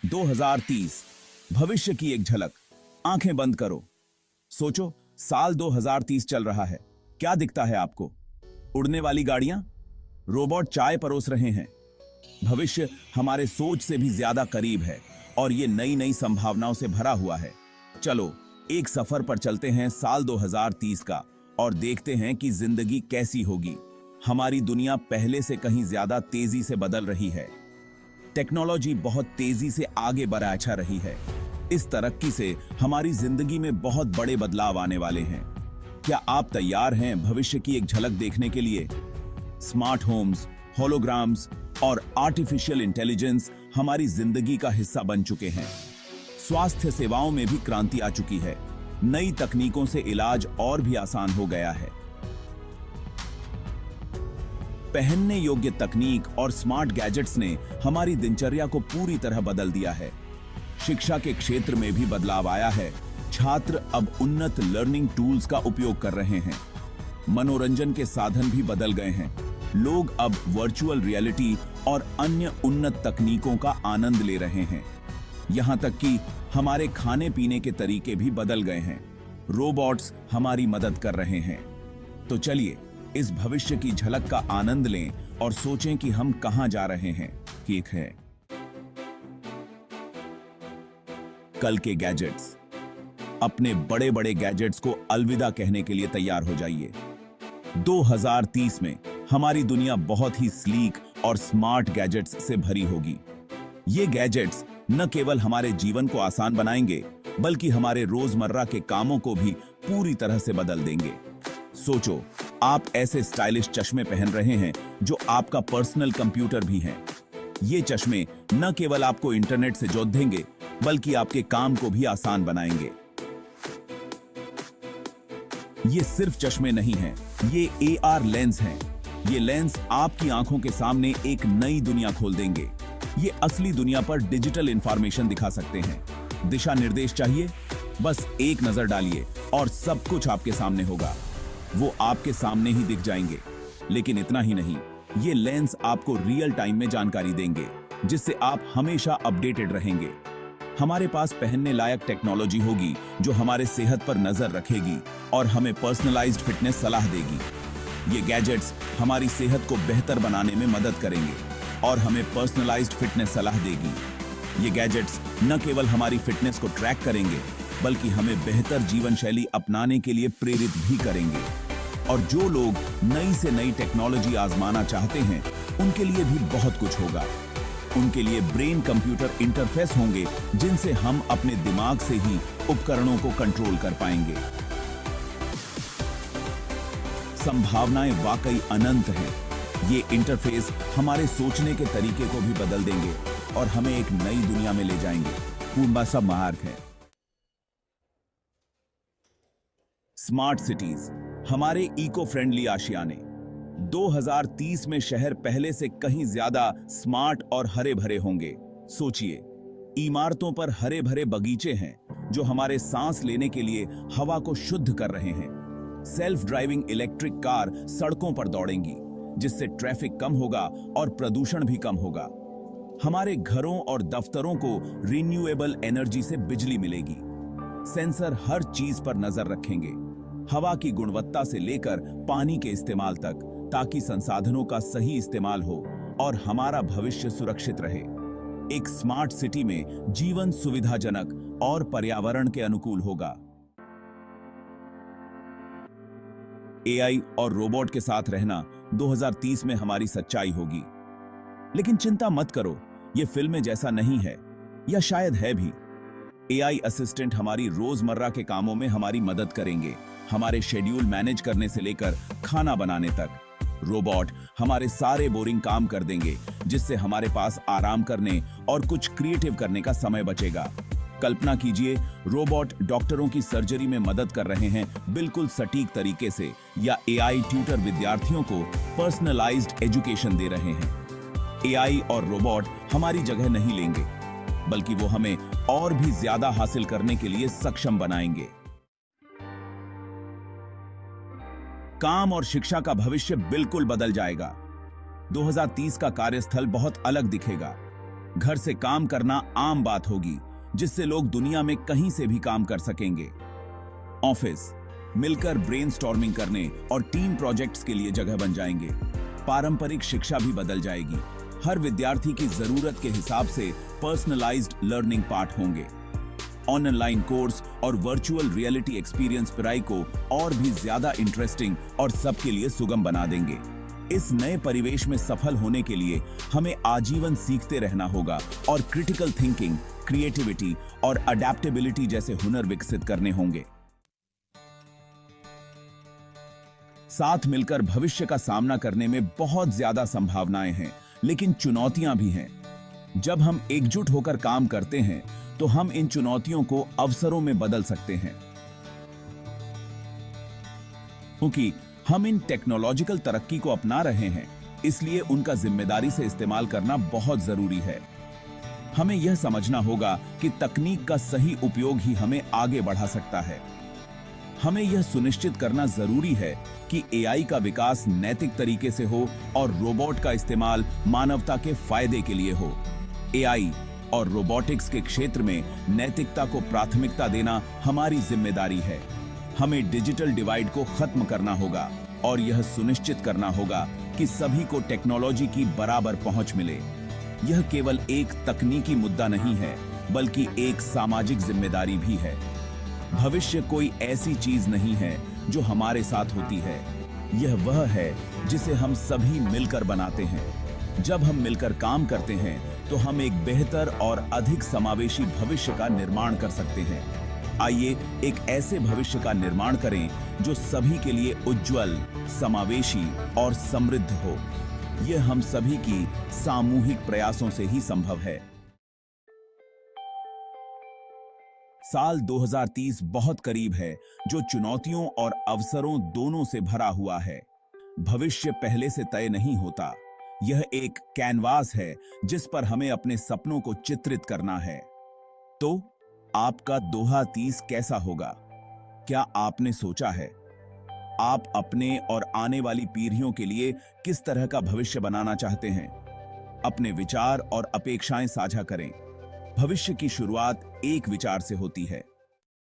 2030 भविष्य की एक झलक। आंखें बंद करो, सोचो, साल 2030 चल रहा है। क्या दिखता है आपको? उड़ने वाली गाड़ियां, रोबोट चाय परोस रहे हैं। भविष्य हमारे सोच से भी ज्यादा करीब है और ये नई नई संभावनाओं से भरा हुआ है। चलो एक सफर पर चलते हैं साल 2030 का और देखते हैं कि जिंदगी कैसी होगी। हमारी दुनिया पहले से कहीं ज्यादा तेजी से बदल रही है। टेक्नोलॉजी बहुत तेजी से आगे बढ़ा रही है। इस तरक्की से हमारी जिंदगी में बहुत बड़े बदलाव आने वाले हैं। क्या आप तैयार हैं भविष्य की एक झलक देखने के लिए? स्मार्ट होम्स, होलोग्राम्स और आर्टिफिशियल इंटेलिजेंस हमारी जिंदगी का हिस्सा बन चुके हैं। स्वास्थ्य सेवाओं में भी क्रांति आ चुकी है। नई तकनीकों से इलाज और भी आसान हो गया है। पहनने योग्य तकनीक और स्मार्ट गैजेट्स ने हमारी दिनचर्या को पूरी तरह बदल दिया है। शिक्षा के क्षेत्र में भी बदलाव आया है। छात्र अब उन्नत लर्निंग टूल्स का उपयोग कर रहे हैं। मनोरंजन के साधन भी बदल गए हैं। लोग अब वर्चुअल रियलिटी और अन्य उन्नत तकनीकों का आनंद ले रहे हैं। यहां तक कि हमारे खाने पीने के तरीके भी बदल गए हैं। रोबोट्स हमारी मदद कर रहे हैं। तो चलिए इस भविष्य की झलक का आनंद लें और सोचें कि हम कहां जा रहे हैं। ठीक है, कल के गैजेट्स। अपने बड़े बड़े गैजेट्स को अलविदा कहने के लिए तैयार हो जाइए। 2030 में हमारी दुनिया बहुत ही स्लीक और स्मार्ट गैजेट्स से भरी होगी। ये गैजेट्स न केवल हमारे जीवन को आसान बनाएंगे, बल्कि हमारे रोजमर्रा के कामों को भी पूरी तरह से बदल देंगे। सोचो, आप ऐसे स्टाइलिश चश्मे पहन रहे हैं जो आपका पर्सनल कंप्यूटर भी हैं। ये चश्मे न केवल आपको इंटरनेट से जोड़ देंगे, बल्कि आपके काम को भी आसान बनाएंगे। ये सिर्फ चश्मे नहीं हैं, ये AR लेंस हैं। ये लेंस आपकी आंखों के सामने एक नई दुनिया खोल देंगे। ये असली दुनिया पर डिजिटल इंफॉर्मेशन दिखा सकते हैं। दिशा निर्देश चाहिए? बस एक नजर डालिए और सब कुछ आपके सामने होगा। वो आपके सामने ही दिख जाएंगे। लेकिन इतना ही नहीं, ये लेंस आपको रियल टाइम में जानकारी देंगे, जिससे आप हमेशा अपडेटेड रहेंगे। हमारे पास पहनने लायक टेक्नोलॉजी होगी जो हमारे सेहत पर नजर रखेगी और हमें पर्सनलाइज्ड फिटनेस सलाह देगी। ये गैजेट्स हमारी सेहत को बेहतर बनाने में मदद करेंगे और हमें पर्सनलाइज्ड फिटनेस सलाह देगी। ये गैजेट्स न केवल हमारी फिटनेस को ट्रैक करेंगे, बल्कि हमें बेहतर जीवन शैली अपनाने के लिए प्रेरित भी करेंगे। और जो लोग नई से नई टेक्नोलॉजी आजमाना चाहते हैं, उनके लिए भी बहुत कुछ होगा। उनके लिए ब्रेन कंप्यूटर इंटरफेस होंगे, जिनसे हम अपने दिमाग से ही उपकरणों को कंट्रोल कर पाएंगे। संभावनाएं वाकई अनंत हैं। ये इंटरफेस हमारे सोचने के तरीके को भी बदल देंगे और हमें एक नई दुनिया में ले जाएंगे। पूर्वा सब मार्ग है। स्मार्ट सिटीज, हमारे इको फ्रेंडली आशियाने। 2030 में शहर पहले से कहीं ज्यादा स्मार्ट और हरे भरे होंगे। सोचिए, इमारतों पर हरे भरे बगीचे हैं जो हमारे सांस लेने के लिए हवा को शुद्ध कर रहे हैं। सेल्फ ड्राइविंग इलेक्ट्रिक कार सड़कों पर दौड़ेंगी, जिससे ट्रैफिक कम होगा और प्रदूषण भी कम होगा। हमारे घरों और दफ्तरों को रिन्यूएबल एनर्जी से बिजली मिलेगी। सेंसर हर चीज पर नजर रखेंगे, हवा की गुणवत्ता से लेकर पानी के इस्तेमाल तक, ताकि संसाधनों का सही इस्तेमाल हो और हमारा भविष्य सुरक्षित रहे। एक स्मार्ट सिटी में जीवन सुविधाजनक और पर्यावरण के अनुकूल होगा। AI और रोबोट के साथ रहना 2030 में हमारी सच्चाई होगी। लेकिन चिंता मत करो, यह फिल्म जैसा नहीं है, या शायद है भी। AI असिस्टेंट हमारी रोजमर्रा के कामों में हमारी मदद करेंगे, हमारे शेड्यूल मैनेज करने से लेकर खाना बनाने तक। रोबोट हमारे सारे बोरिंग काम कर देंगे, जिससे हमारे पास आराम करने और कुछ क्रिएटिव करने का समय बचेगा। कल्पना कीजिए, रोबोट डॉक्टरों की सर्जरी में मदद कर रहे हैं बिल्कुल सटीक तरीके से, या AI ट्यूटर विद्यार्थियों को पर्सनलाइज्ड एजुकेशन दे रहे हैं। AI और रोबोट हमारी जगह नहीं लेंगे, बल्कि वो हमें और भी ज्यादा हासिल करने के लिए सक्षम बनाएंगे। काम और शिक्षा का भविष्य बिल्कुल बदल जाएगा। 2030 का कार्यस्थल बहुत अलग दिखेगा। घर से काम करना आम बात होगी, जिससे लोग दुनिया में कहीं से भी काम कर सकेंगे। ऑफिस मिलकर ब्रेनस्टॉर्मिंग करने और टीम प्रोजेक्ट्स के लिए जगह बन जाएंगे। पारंपरिक शिक्षा भी बदल जाएगी। हर विद्यार्थी की जरूरत के हिसाब से पर्सनलाइज्ड लर्निंग पार्ट होंगे। ऑनलाइन कोर्स और वर्चुअल रियलिटी एक्सपीरियंस पढ़ाई को और भी ज्यादा इंटरेस्टिंग और सबके लिए सुगम बना देंगे। इस नए परिवेश में सफल होने के लिए हमें आजीवन सीखते रहना होगा और क्रिटिकल थिंकिंग, क्रिएटिविटी और अडेप्टेबिलिटी जैसे हुनर विकसित करने होंगे। साथ मिलकर भविष्य का सामना करने में बहुत ज्यादा संभावनाएं हैं, लेकिन चुनौतियां भी हैं। जब हम एकजुट होकर काम करते हैं तो हम इन चुनौतियों को अवसरों में बदल सकते हैं। क्योंकि हम इन टेक्नोलॉजिकल तरक्की को अपना रहे हैं, इसलिए उनका जिम्मेदारी से इस्तेमाल करना बहुत जरूरी है। हमें यह समझना होगा कि तकनीक का सही उपयोग ही हमें आगे बढ़ा सकता है। हमें यह सुनिश्चित करना जरूरी है कि एआई का विकास नैतिक तरीके से हो और रोबोट का इस्तेमाल मानवता के फायदे के लिए हो। एआई और रोबोटिक्स के क्षेत्र में नैतिकता को प्राथमिकता देना हमारी जिम्मेदारी है। हमें डिजिटल डिवाइड को खत्म करना होगा और यह सुनिश्चित करना होगा कि सभी को टेक्नोलॉजी की बराबर पहुंच मिले। यह केवल एक तकनीकी मुद्दा नहीं है, बल्कि एक सामाजिक जिम्मेदारी भी है। भविष्य कोई ऐसी चीज नहीं है जो हमारे साथ होती है, यह वह है जिसे हम सभी मिलकर बनाते हैं। जब हम मिलकर काम करते हैं तो हम एक बेहतर और अधिक समावेशी भविष्य का निर्माण कर सकते हैं। आइए एक ऐसे भविष्य का निर्माण करें जो सभी के लिए उज्जवल, समावेशी और समृद्ध हो। यह हम सभी की सामूहिक प्रयासों से ही संभव है। साल 2030 बहुत करीब है, जो चुनौतियों और अवसरों दोनों से भरा हुआ है। भविष्य पहले से तय नहीं होता, यह एक कैनवास है जिस पर हमें अपने सपनों को चित्रित करना है। तो आपका 2030 कैसा होगा? क्या आपने सोचा है? आप अपने और आने वाली पीढ़ियों के लिए किस तरह का भविष्य बनाना चाहते हैं? अपने विचार और अपेक्षाएं साझा करें। भविष्य की शुरुआत एक विचार से होती है।